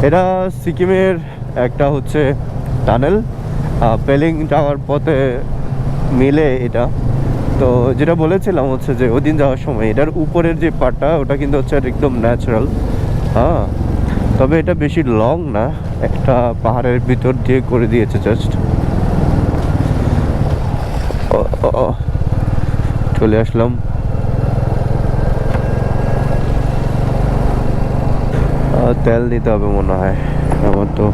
এটা সিকিমের একটা হচ্ছে টানেল, পেলিং যাওয়ার পথে মিলে এটা। তো যেটা বলেছিলাম হচ্ছে যে ওই দিন যাওয়ার সময় এটার উপরের যে পার্টটা ওটা কিন্তু হচ্ছে একদম ন্যাচারাল। হ্যাঁ, তবে এটা বেশি লং না, একটা পাহাড়ের ভিতর দিয়ে করে দিয়েছে জাস্ট। চলে আসলাম। তেল নিতে হবে মনে হয়, আমার তো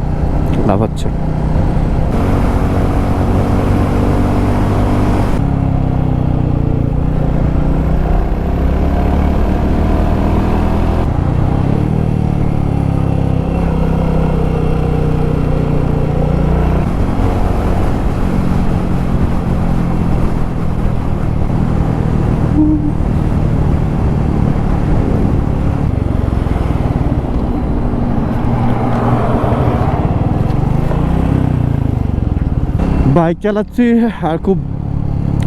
লাফাচ্ছে। বাইক চালাচ্ছি আর খুব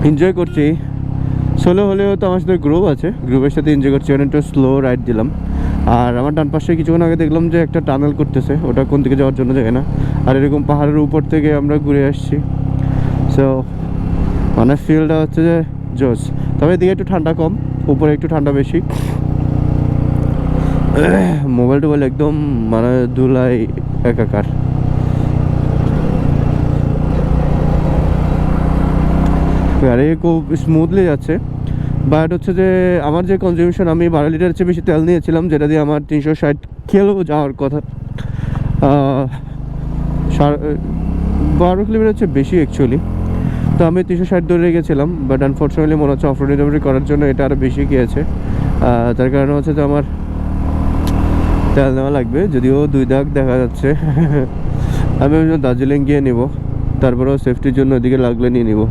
এনজয় করছি। সোলো হলেও তো আমার সাথে গ্রুপ আছে, গ্রুপের সাথে এনজয় করছি, অনেক একটু স্লো রাইড দিলাম। আর আমার ডান পাশে কিছুক্ষণ আগে দেখলাম যে একটা টানেল করতেছে, ওটা কোন দিকে যাওয়ার জন্য যায় না। আর এরকম পাহাড়ের উপর থেকে আমরা ঘুরে আসছি। সো মানে ফিলটা হচ্ছে যে জোস। তবে এদিকে একটু ঠান্ডা কম, উপরে একটু ঠান্ডা বেশি। মোবাইল টোবাইল একদম মানে ধুলাই একাকার। গাড়ি খুব স্মুথলি যাচ্ছে। বাট হচ্ছে যে আমার যে কনজিউশন, আমি 12 লিটারের চেয়ে বেশি তেল নিয়েছিলাম, যেটা দিয়ে আমার 360 কিলো যাওয়ার কথা। 12 কিলোমিটার হচ্ছে বেশি অ্যাকচুয়ালি। তো আমি 360 ধরে রেখেছিলাম, বাট আনফর্চুনেটলি মনে হচ্ছে অফ রোড করার জন্য এটা আরও বেশি গিয়েছে। তার কারণে হচ্ছে যে আমার তেল নেওয়া লাগবে, যদিও 2 দাগ দেখা যাচ্ছে। আমি দার্জিলিং গিয়ে নিব, তারপরেও সেফটির জন্য ওদিকে লাগলে নিয়ে নিব।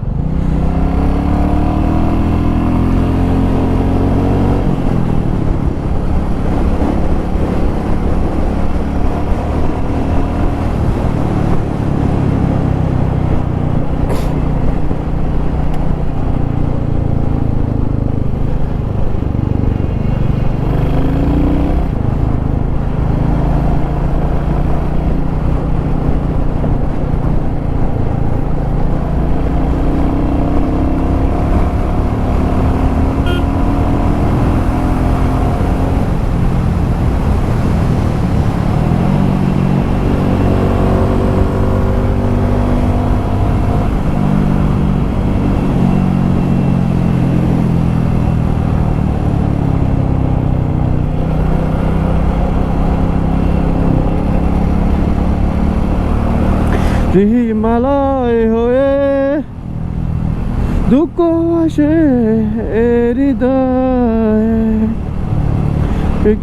হিমালয় হয়ে দুঃখ আসে হৃদয়,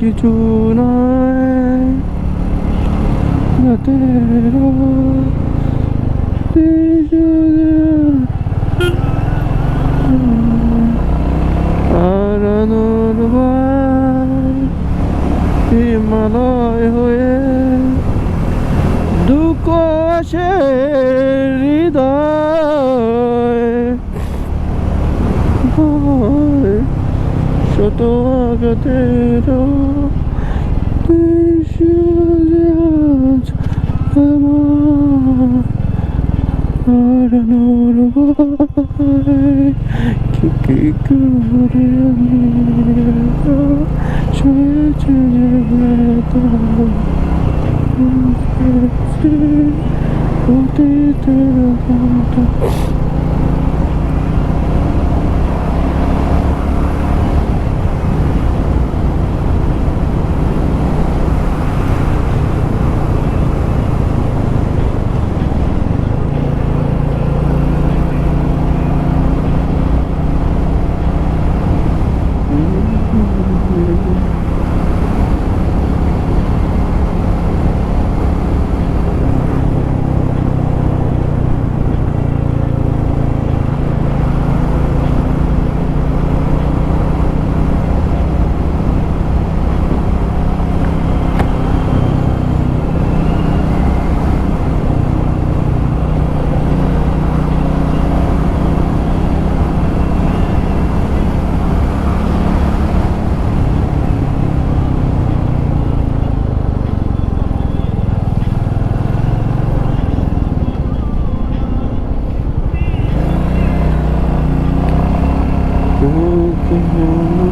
কিছু নয় হিমালয় হয়ে দুঃখ আসে হৃদয়, শত আঘাতের হারানোর ভয়, কি করে ছুঁয়েছে অতীতের ঘন্টা। জানো